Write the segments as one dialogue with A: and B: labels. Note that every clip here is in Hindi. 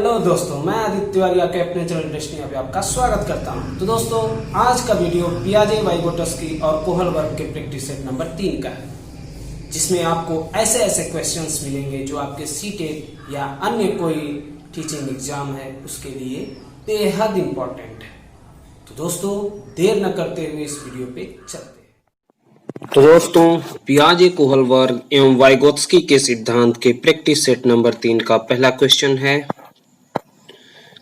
A: हेलो दोस्तों, मैं आदित्य तिवारी आपके अपने चैनल डेस्टिनी में आपका स्वागत करता हूं। तो दोस्तों, आज का वीडियो पियाजे वाइगोट्स्की और कोहल वर्ग के प्रैक्टिस सेट नंबर 3 का है, जिसमें आपको ऐसे ऐसे क्वेश्चंस मिलेंगे जो आपके सीटेट या अन्य कोई टीचिंग एग्जाम है उसके लिए बेहद इंपॉर्टेंट है। तो दोस्तों, देर न करते हुए इस वीडियो पे चलते हैं। तो दोस्तों, पियाजे कोहल वर्ग एवं वाइगोत्स्की के सिद्धांत के प्रैक्टिस सेट नंबर 3 का पहला क्वेश्चन है,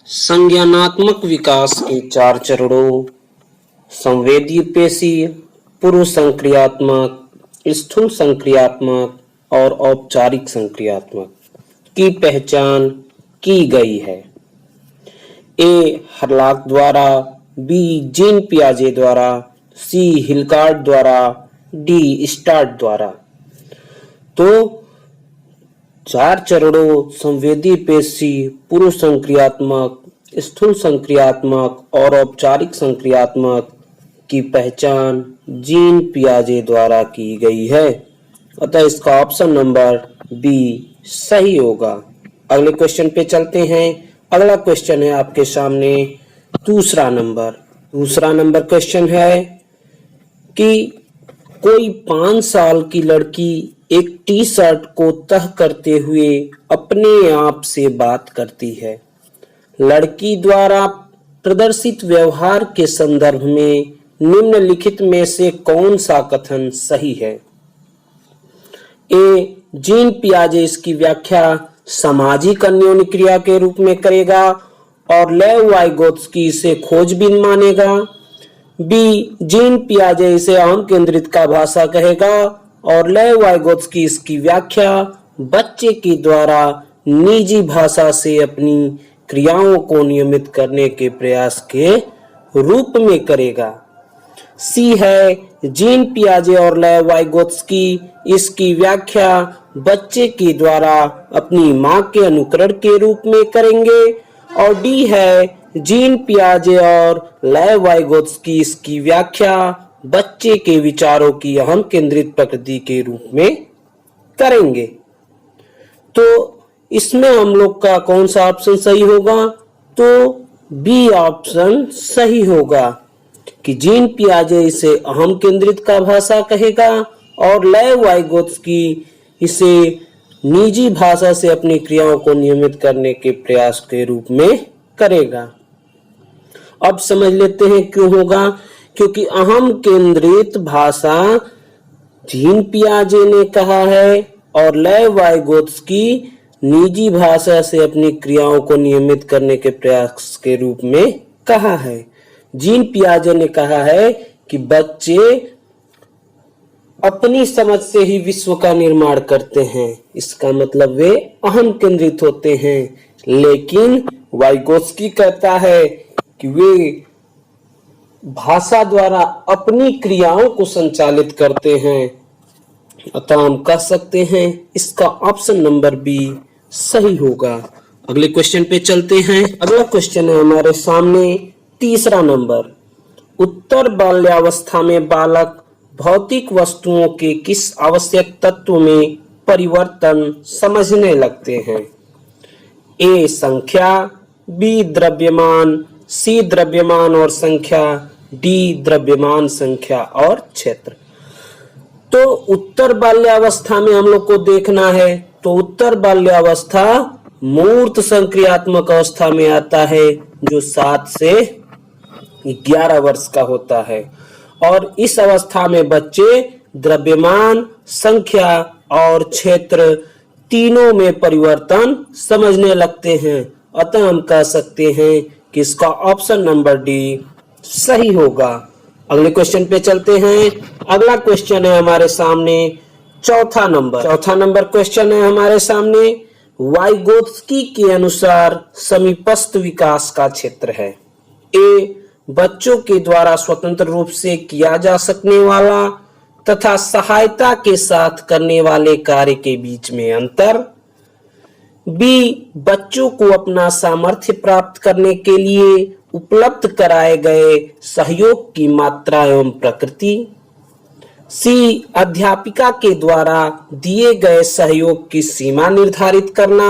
A: संज्ञानात्मक विकास के 4 चरणों संवेदी पेशीय, पूर्व संक्रियात्मक, स्थूल संक्रियात्मक और औपचारिक संक्रियात्मक की पहचान की गई है। ए हर्लॉक द्वारा, बी जीन पियाजे द्वारा, सी हिलकार्ट द्वारा, डी स्टार्ट द्वारा। तो 4 चरणों संवेदी पेशी, पूर्व संक्रियात्मक, स्थूल संक्रियात्मक और औपचारिक संक्रियात्मक की पहचान जीन पियाजे द्वारा की गई है, अतः इसका ऑप्शन नंबर बी सही होगा। अगले क्वेश्चन पे चलते हैं। अगला क्वेश्चन है आपके सामने दूसरा नंबर क्वेश्चन है कि कोई 5 साल की लड़की एक टी शर्ट को तह करते हुए अपने आप से बात करती है। लड़की द्वारा प्रदर्शित व्यवहार के संदर्भ में निम्नलिखित में से कौन सा कथन सही है? ए जीन पियाजे इसकी व्याख्या सामाजिक अन्योन्य के रूप में करेगा और लेव वाइगोत्स्की इसे खोजबीन मानेगा। बी जीन पियाजे इसे अहम केंद्रित का भाषा कहेगा और लेव वाइगोत्स्की इसकी व्याख्या बच्चे के द्वारा निजी भाषा से अपनी क्रियाओं को नियमित करने के प्रयास के रूप में करेगा। सी है जीन पियाजे और लेव वाइगोत्स्की इसकी व्याख्या बच्चे के द्वारा अपनी मां के अनुकरण के रूप में करेंगे और डी है जीन पियाजे और लेव वाइगोत्स्की इसकी व्याख्या बच्चे के विचारों की अहम केंद्रित प्रकृति के रूप में करेंगे। तो इसमें हम लोग का कौन सा ऑप्शन सही होगा? तो बी ऑप्शन सही होगा कि जीन पियाजे इसे अहम केंद्रित का भाषा कहेगा और लेव वाइगोत्स्की इसे निजी भाषा से अपनी क्रियाओं को नियमित करने के प्रयास के रूप में करेगा। अब समझ लेते हैं क्यों होगा, क्योंकि अहम केंद्रित भाषा जीन पियाजे ने कहा है और लेव वाइगोत्स्की निजी भाषा से अपनी क्रियाओं को नियमित करने के प्रयास के रूप में कहा है। जीन पियाजे ने कहा है कि बच्चे अपनी समझ से ही विश्व का निर्माण करते हैं, इसका मतलब वे अहम केंद्रित होते हैं, लेकिन वाइगोत्स्की कहता है कि वे भाषा द्वारा अपनी क्रियाओं को संचालित करते हैं, अतः हम कह सकते हैं इसका ऑप्शन नंबर बी सही होगा। अगले क्वेश्चन पे चलते हैं। अगला क्वेश्चन है हमारे सामने तीसरा नंबर, उत्तर बाल्यावस्था में बालक भौतिक वस्तुओं के किस आवश्यक तत्व में परिवर्तन समझने लगते हैं? ए संख्या, बी द्रव्यमान, सी द्रव्यमान और संख्या, डी द्रव्यमान, संख्या और क्षेत्र। तो उत्तर बाल्यावस्था में हम लोग को देखना है, तो उत्तर बाल्यावस्था मूर्त संक्रियात्मक अवस्था में आता है जो 7 से 11 वर्ष का होता है और इस अवस्था में बच्चे द्रव्यमान, संख्या और क्षेत्र तीनों में परिवर्तन समझने लगते हैं, अतः हम कह सकते हैं कि इसका ऑप्शन नंबर डी सही होगा। अगले क्वेश्चन पे चलते हैं। अगला क्वेश्चन है हमारे सामने चौथा नंबर क्वेश्चन है हमारे सामने, वाइगोत्स्की के अनुसार समीपस्थ विकास का क्षेत्र है। ए बच्चों के द्वारा स्वतंत्र रूप से किया जा सकने वाला तथा सहायता के साथ करने वाले कार्य के बीच में अंतर। बी बच्चों को अपना सामर्थ्य प्राप्त करने के लिए उपलब्ध कराए गए सहयोग की मात्रा एवं प्रकृति। सी अध्यापिका के द्वारा दिए गए सहयोग की सीमा निर्धारित करना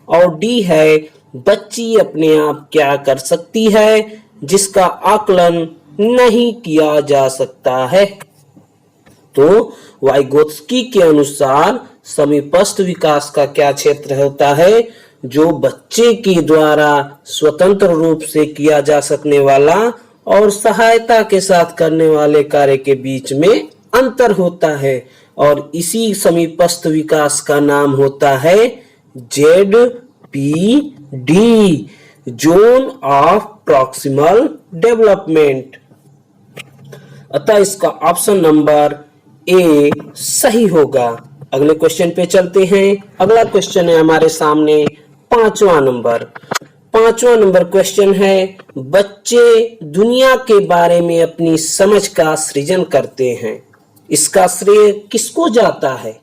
A: और डी है बच्ची अपने आप क्या कर सकती है जिसका आकलन नहीं किया जा सकता है। तो वाइगोत्स्की के अनुसार समीपस्थ विकास का क्या क्षेत्र होता है, जो बच्चे के द्वारा स्वतंत्र रूप से किया जा सकने वाला और सहायता के साथ करने वाले कार्य के बीच में अंतर होता है, और इसी समीपस्थ विकास का नाम होता है ZPD, zone of proximal development. अतः इसका ऑप्शन नंबर ए सही होगा। अगले क्वेश्चन पे चलते हैं। अगला क्वेश्चन है हमारे सामने पांचवा नंबर क्वेश्चन है, बच्चे दुनिया के बारे में अपनी समझ का सृजन करते हैं, इसका श्रेय किसको जाता है?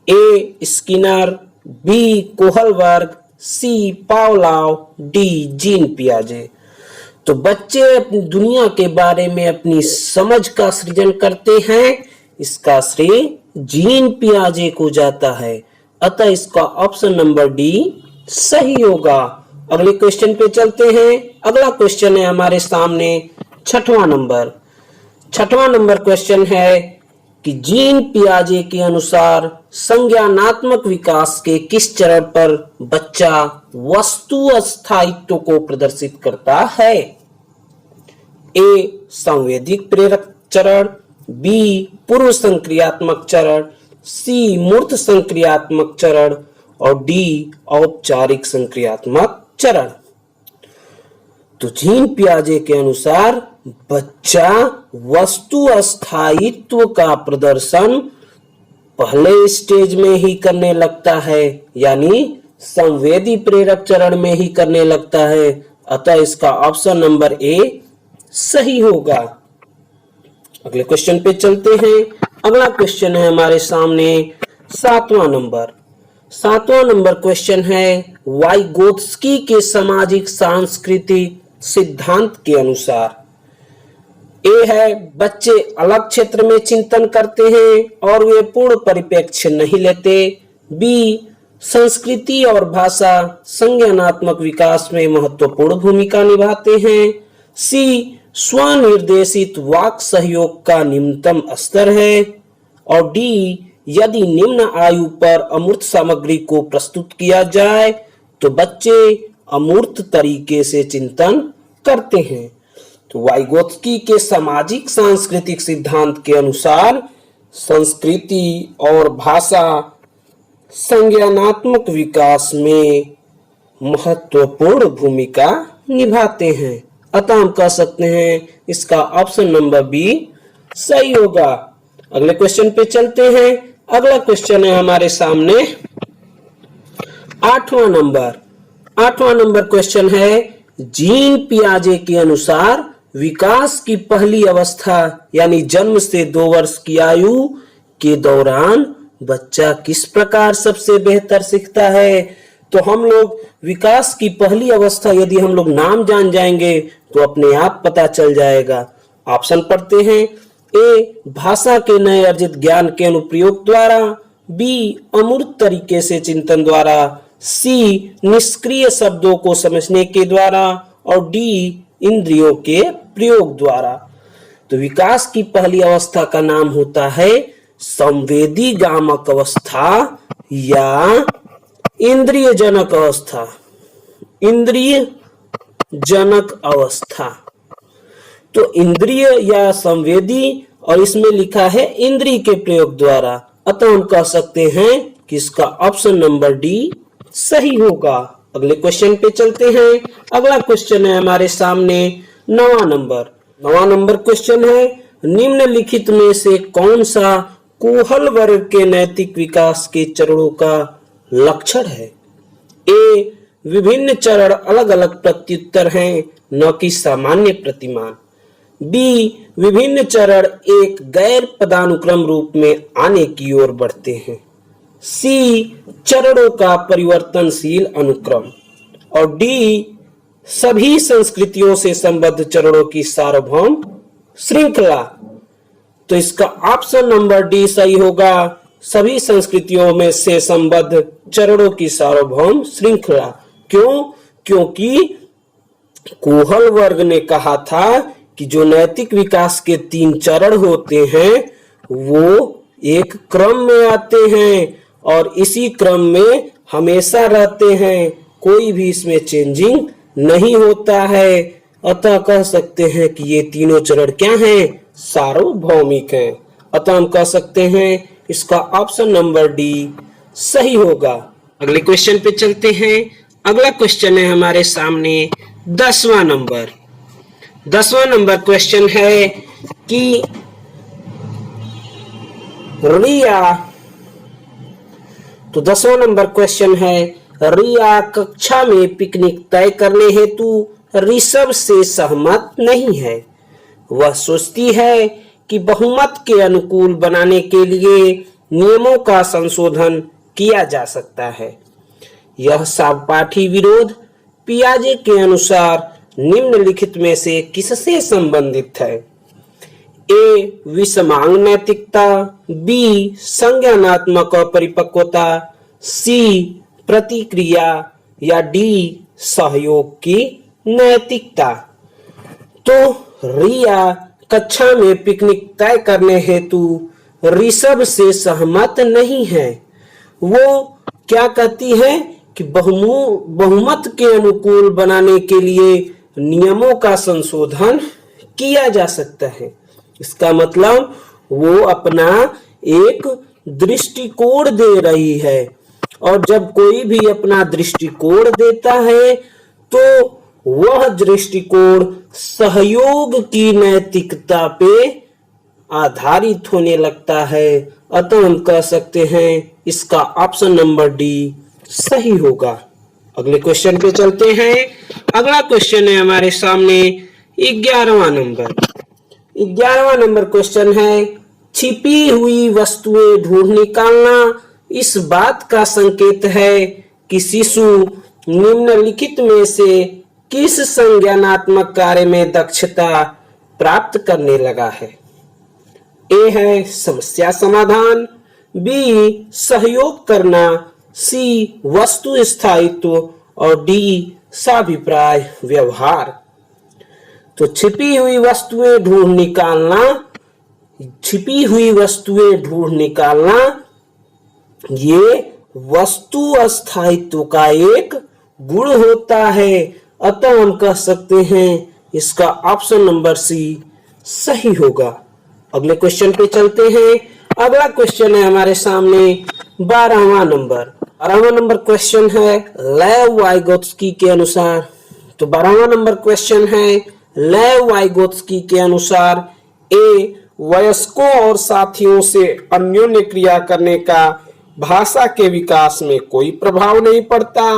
A: ए स्किनर, बी कोहलबर्ग, सी पावलोव, डी जीन पियाजे। तो बच्चे अपनी दुनिया के बारे में अपनी समझ का सृजन करते हैं, इसका श्रेय जीन पियाजे को जाता है। अतः इसका ऑप्शन नंबर डी सही होगा। अगले क्वेश्चन पे चलते हैं। अगला क्वेश्चन है हमारे सामने छठवां नंबर क्वेश्चन है कि जीन पियाजे के अनुसार संज्ञानात्मक विकास के किस चरण पर बच्चा वस्तु स्थायित्व को प्रदर्शित करता है? ए संवेदिक प्रेरक चरण, बी पूर्व संक्रियात्मक चरण, सी मूर्त संक्रियात्मक चरण और डी औपचारिक संक्रियात्मक चरण। तो जीन पियाजे के अनुसार बच्चा वस्तु स्थायित्व का प्रदर्शन पहले स्टेज में ही करने लगता है, यानी संवेदी प्रेरक चरण में ही करने लगता है। अतः इसका ऑप्शन नंबर ए सही होगा। अगले क्वेश्चन पे चलते हैं। अगला क्वेश्चन है हमारे सामने सातवां नंबर क्वेश्चन है, वाइगोत्स्की के सामाजिक सांस्कृतिक सिद्धांत के अनुसार। ए है बच्चे अलग क्षेत्र में चिंतन करते हैं और वे पूर्ण परिप्रेक्ष्य नहीं लेते। बी संस्कृति और भाषा संज्ञानात्मक विकास में महत्वपूर्ण भूमिका निभाते हैं। सी स्वनिर्देशित वाक सहयोग का निम्नतम स्तर है। और डी यदि निम्न आयु पर अमूर्त सामग्री को प्रस्तुत किया जाए तो बच्चे अमूर्त तरीके से चिंतन करते हैं। तो वाइगोत्स्की के सामाजिक सांस्कृतिक सिद्धांत के अनुसार संस्कृति और भाषा संज्ञानात्मक विकास में महत्वपूर्ण भूमिका निभाते हैं। अतः हम कह सकते हैं इसका ऑप्शन नंबर बी सही होगा। अगले क्वेश्चन पे चलते हैं। अगला क्वेश्चन है हमारे सामने आठवां नंबर क्वेश्चन है, जीन पियाजे के अनुसार विकास की पहली अवस्था यानी जन्म से 2 वर्ष की आयु के दौरान बच्चा किस प्रकार सबसे बेहतर सीखता है? तो हम लोग विकास की पहली अवस्था यदि हम लोग नाम जान जाएंगे तो अपने आप पता चल जाएगा। ऑप्शन पढ़ते हैं। ए भाषा के नए अर्जित ज्ञान के अनुप्रयोग द्वारा, बी अमूर्त तरीके से चिंतन द्वारा, सी निष्क्रिय शब्दों को समझने के द्वारा और डी इंद्रियों के प्रयोग द्वारा। तो विकास की पहली अवस्था का नाम होता है संवेदी गामक अवस्था या इंद्रिय जनक अवस्था। तो इंद्रिय या संवेदी और इसमें लिखा है इंद्रिय के प्रयोग द्वारा। अतः हम कह सकते हैं कि इसका ऑप्शन नंबर डी सही होगा। अगले क्वेश्चन पे चलते हैं। अगला क्वेश्चन है हमारे सामने 9वां नंबर क्वेश्चन है, निम्नलिखित में से कौन सा कोहलबर्ग के नैतिक विकास के चरणों का लक्षण है? ए विभिन्न चरण अलग अलग प्रत्युत्तर हैं, न कि सामान्य प्रतिमान। बी विभिन्न चरण एक गैर पदानुक्रम रूप में आने की ओर बढ़ते हैं। सी चरणों का परिवर्तनशील अनुक्रम। और डी सभी संस्कृतियों से संबद्ध चरणों की सार्वभौम श्रृंखला। तो इसका ऑप्शन नंबर डी सही होगा। सभी संस्कृतियों में से संबद्ध चरणों की सार्वभौम श्रृंखला। क्यों? क्योंकि कोहल वर्ग ने कहा था कि जो नैतिक विकास के 3 चरण होते हैं वो एक क्रम में आते हैं और इसी क्रम में हमेशा रहते हैं, कोई भी इसमें चेंजिंग नहीं होता है। अतः कह सकते हैं कि ये तीनों चरण क्या हैं? सार्वभौमिक हैं। अतः हम कह सकते हैं इसका ऑप्शन नंबर डी सही होगा। अगले क्वेश्चन पे चलते हैं। अगला क्वेश्चन है हमारे सामने 10वां नंबर। 10वां नंबर क्वेश्चन है कि रिया, तो 10वां नंबर क्वेश्चन है, रिया कक्षा में पिकनिक तय करने हेतु ऋषभ से सहमत नहीं है। वह सोचती है कि बहुमत के अनुकूल बनाने के लिए नियमों का संशोधन किया जा सकता है। यह सहपाठी विरोध पियाजे के अनुसार निम्नलिखित में से किससे संबंधित है? ए विषमांग नैतिकता, बी संज्ञानात्मक अपरिपक्वता, सी प्रतिक्रिया या डी सहयोग की नैतिकता। तो रिया कक्षा में पिकनिक तय करने हेतु ऋषभ से सहमत नहीं है। वो क्या कहती है कि बहुमत के अनुकूल बनाने के लिए नियमों का संशोधन किया जा सकता है। इसका मतलब वो अपना एक दृष्टिकोण दे रही है और जब कोई भी अपना दृष्टिकोण देता है तो वह दृष्टिकोण सहयोग की नैतिकता पे आधारित होने लगता है। अतः हम कह सकते हैं इसका ऑप्शन नंबर डी सही होगा। अगले क्वेश्चन पे चलते हैं। अगला क्वेश्चन है हमारे सामने 11वां नंबर। 11वां नंबर क्वेश्चन है, छिपी हुई वस्तुएं ढूंढ निकालना इस बात का संकेत है कि शिशु निम्नलिखित में से किस संज्ञानात्मक कार्य में दक्षता प्राप्त करने लगा है? ए है समस्या समाधान, बी सहयोग करना, सी वस्तु स्थायित्व और डी साभिप्राय व्यवहार। तो छिपी हुई वस्तुएं ढूंढ निकालना ये वस्तु स्थायित्व का एक गुण होता है। अतः हम कह सकते हैं इसका ऑप्शन नंबर सी सही होगा। अगले क्वेश्चन पे चलते हैं। अगला क्वेश्चन है हमारे सामने 12वां नंबर। 12वां नंबर क्वेश्चन है लेव वाइगोत्स्की के अनुसार। तो 12वां नंबर क्वेश्चन है लेव वाइगोत्स्की के अनुसार ए वयस्कों और साथियों से अन्योन्य क्रिया करने का भाषा के विकास में कोई प्रभाव नहीं पड़ता,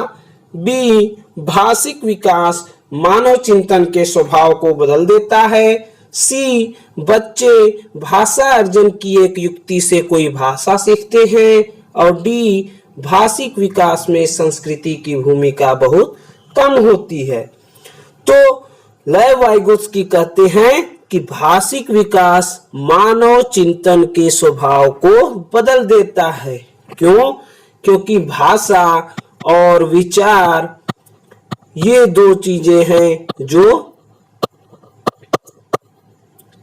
A: बी भाषिक विकास मानव चिंतन के स्वभाव को बदल देता है, सी बच्चे भाषा अर्जन की एक युक्ति से कोई भाषा सीखते हैं और डी भाषिक विकास में संस्कृति की भूमिका बहुत कम होती है। तो लेव वाइगोत्स्की कहते हैं कि भाषिक विकास मानव चिंतन के स्वभाव को बदल देता है। क्यों? क्योंकि भाषा और विचार ये दो चीजें हैं जो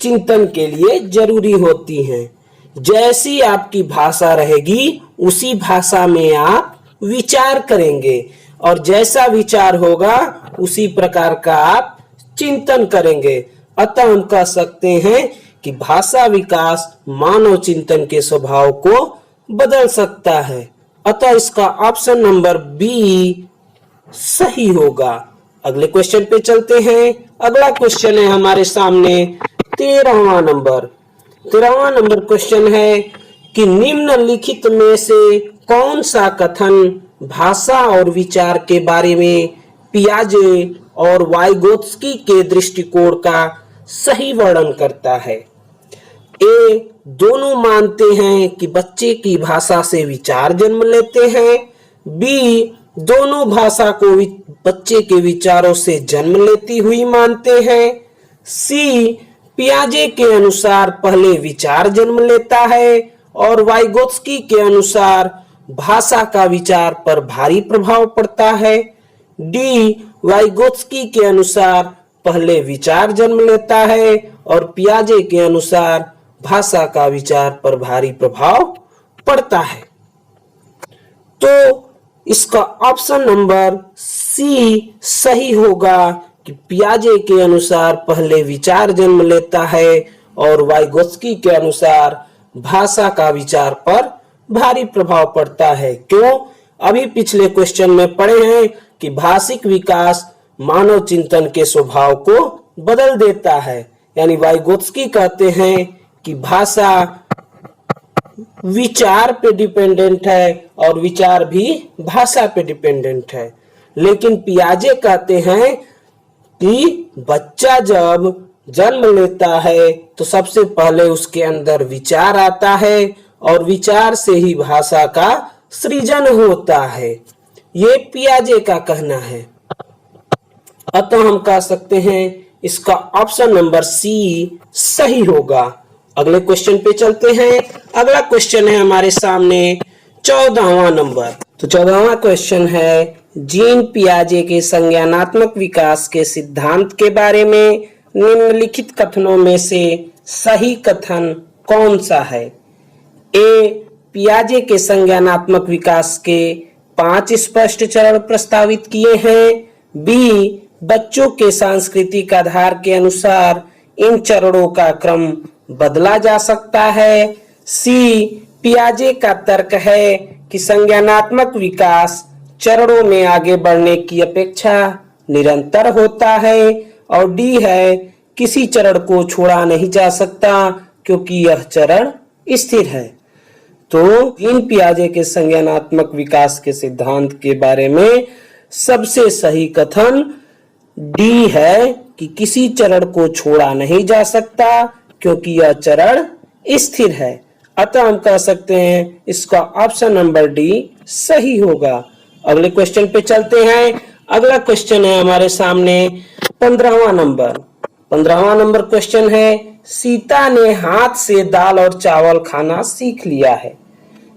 A: चिंतन के लिए जरूरी होती हैं। जैसी आपकी भाषा रहेगी उसी भाषा में आप विचार करेंगे और जैसा विचार होगा उसी प्रकार का आप चिंतन करेंगे। अतः हम कह सकते हैं कि भाषा विकास मानव चिंतन के स्वभाव को बदल सकता है। अतः इसका ऑप्शन नंबर बी सही होगा। अगले क्वेश्चन पे चलते हैं। अगला क्वेश्चन है हमारे सामने 13वां नंबर। 13वां नंबर क्वेश्चन है कि निम्नलिखित में से कौन सा कथन भाषा और विचार के बारे में पियाजे और वाइगोत्स्की के दृष्टिकोण का सही वर्णन करता है? ए दोनों मानते हैं कि बच्चे की भाषा से विचार जन्म लेते हैं, बी दोनों भाषा को बच्चे के विचारों से जन्म लेती हुई मानते हैं, सी पियाजे के अनुसार पहले विचार जन्म लेता है और वाइगोत्स्की के अनुसार भाषा का विचार पर भारी प्रभाव पड़ता है, डी, वाइगोत्स्की के अनुसार पहले विचार जन्म लेता है और पियाजे के अनुसार भाषा का विचार पर भारी प्रभाव पड़ता है। तो इसका ऑप्शन नंबर सी सही होगा कि पियाजे के अनुसार पहले विचार जन्म लेता है और वाइगोत्स्की के अनुसार भाषा का विचार पर भारी प्रभाव पड़ता है। क्यों? अभी पिछले क्वेश्चन में पढ़े हैं कि भाषिक विकास मानव चिंतन के स्वभाव को बदल देता है। यानी वाइगोत्स्की कहते हैं कि भाषा विचार पे डिपेंडेंट है और विचार भी भाषा पे डिपेंडेंट है। लेकिन पियाजे कहते हैं कि बच्चा जब जन्म लेता है तो सबसे पहले उसके अंदर विचार आता है और विचार से ही भाषा का सृजन होता है। ये पियाजे का कहना है। अतः हम कह सकते हैं इसका ऑप्शन नंबर सी सही होगा। अगले क्वेश्चन पे चलते हैं। अगला क्वेश्चन है हमारे सामने 14वां नंबर। तो 14वां क्वेश्चन है, जीन पियाजे के संज्ञानात्मक विकास के सिद्धांत के बारे में निम्नलिखित कथनों में से सही कथन कौन सा है? ए, पियाजे के संज्ञानात्मक विकास के 5 स्पष्ट चरण प्रस्तावित किए हैं। बी, बच्चों के सांस्कृतिक आधार के अनुसार इन चरणों का क्रम बदला जा सकता है। सी, पियाजे का तर्क है कि संज्ञानात्मक विकास चरणों में आगे बढ़ने की अपेक्षा निरंतर होता है। और डी है, किसी चरण को छोड़ा नहीं जा सकता क्योंकि यह चरण स्थिर है। तो जीन पियाजे के संज्ञानात्मक विकास के सिद्धांत के बारे में सबसे सही कथन डी है कि किसी चरण को छोड़ा नहीं जा सकता क्योंकि यह चरण स्थिर है। अतः हम कह सकते हैं इसका ऑप्शन नंबर डी सही होगा। अगले क्वेश्चन पे चलते हैं। अगला क्वेश्चन है हमारे सामने 15वां नंबर। 15वां नंबर क्वेश्चन है, सीता ने हाथ से दाल और चावल खाना सीख लिया है।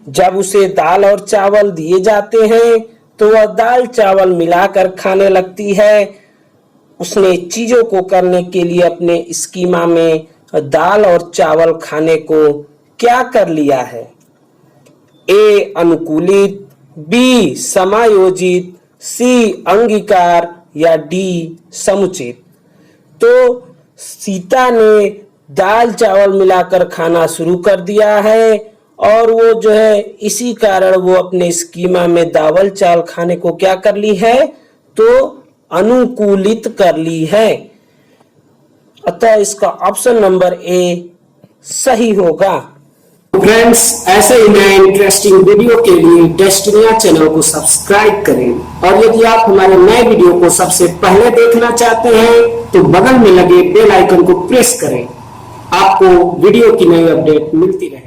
A: जब उसे दाल और चावल दिए जाते हैं तो वह दाल चावल मिलाकर खाने लगती है। उसने चीजों को करने के लिए अपने स्कीमा में दाल और चावल खाने को क्या कर लिया है? ए, अनुकूलित, बी, समायोजित, सी, अंगीकार या डी, समुचित। तो सीता ने दाल चावल मिलाकर खाना शुरू कर दिया है और वो जो है इसी कारण वो अपने स्कीमा में दावल चावल खाने को क्या कर ली है? तो अनुकूलित कर ली है। अतः इसका ऑप्शन नंबर ए सही होगा। फ्रेंड्स, ऐसे ही नए इंटरेस्टिंग वीडियो के लिए डेस्टिनिया चैनल को सब्सक्राइब करें और यदि आप हमारे नए वीडियो को सबसे पहले देखना चाहते हैं तो बगल में लगे बेल आइकन को प्रेस करें। आपको वीडियो की नई अपडेट मिलती रहे।